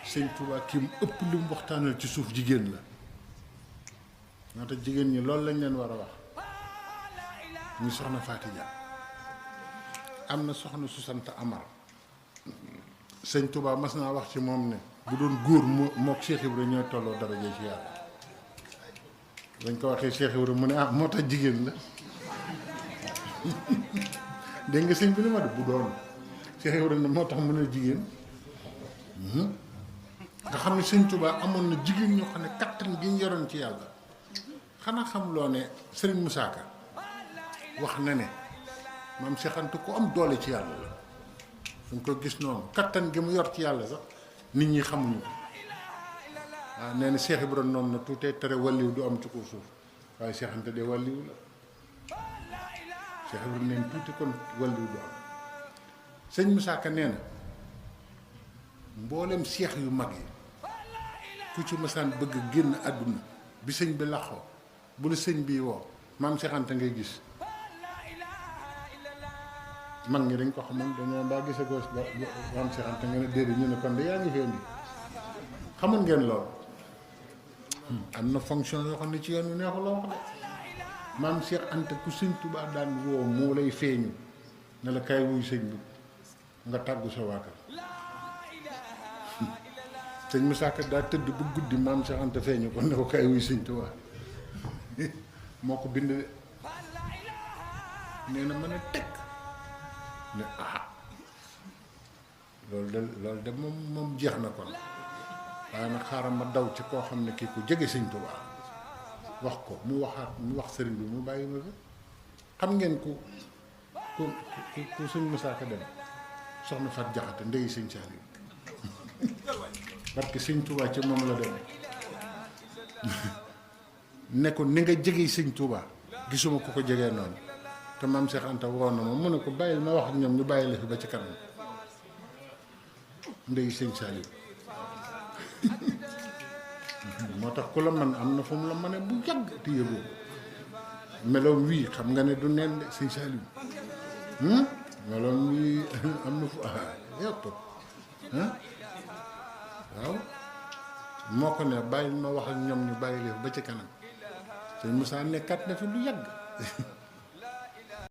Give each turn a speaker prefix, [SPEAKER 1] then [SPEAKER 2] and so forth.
[SPEAKER 1] sëñ Touba ki mu ëpp li mu waxtaanal ci suuf jigéen la moo tax jigéen ñi loolu lañ leen war a wax ñu soxna Faati Dia am na soxna su sant Amar sëñ Touba mas naa wax ci moom ne bu doon góor mook Cheikh Ibrahima ñooy tolloo daraja ci yàlla dañ ko waxee Cheikh Ibrahima mu ne ah moo tax jigéen la dégg nga sëñ bi ni ma def bu doon Cheikh Ibrahima moo tax mu ne jigéen nga xam ne sëñ Touba amoon na jigéen ñoo xam ne kattan gi ñu yoroon ci yàlla xanaa xam loo ne Serigne Moussa Ka wax na ne maam Cheikh Anta ku am doole ci yàlla la dañ ko gis noonu kattan gi mu yor ci yàlla sax nit ñi xamuñu ko waaw nee na Cheikh Ibrahima noonu na tuutee tere walliw du am ci kaw suuf waaye Cheikh Anta de walliw la Cheikh Ibrahima neen tuuti kon walliw du am sëñ Moussa Ka nee na mboolem seex yu mag yi ku ci masaan bëgg génn àdduna bi sëñ bi laxoo bu la sëñ bi woo maam Cheikh Anta ngay gis mag ñi dañ ko xamoon dañoo mbaa gis a gos ba maam Cheikh Anta nga ne déedéet ñu ne kon de yaa ngi fi indi xamoon ngeen loolu am na fonction yoo xam ne ci yoon wi neexu la wax de maam Cheikh Anta ku sëñ Touba daan woo moo lay feeñu ne la kaay wuy sëñ bi nga tàggu sa waa kër sëñ Moussa Ka daa tëdd bu guddi maam Cheikh Anta feeñu ko ne ko kaay wuy sëñ Touba moo ko bind de nee na mën a teg ne loolu de moom jeex na kon waaye nag xaaral ma daw ci koo xam ne kii ku jege sëñ Touba wax ko mu wax sëriñ bi mu bàyyi ma fi xam ngeen ku sëñ Moussa Ka dem soxna Fat Jaxate ndey sëñ Saliou parce que sëñ Touba ci moom la dem ne ko ni nga jege sëñ Touba gisuma ku ko jegee noonu te maam Cheikh Anta woon na ma mu ne ko bàyyil ma wax ak ñoom ñu bàyyi la fi ba ci kanam ndey sëñ Saliou moo tax ku la man am na fu mu la mane bu yàgg te yëgoo meloom wii xam nga ne du neen de sëñ Saliou meloom wii am na fu yëpp waaw moo ko ne bàyyil ma wax ak ñoom ñu bàyyi la fi ba ci kanam sëñ Moussa nekkat na fi lu yàgg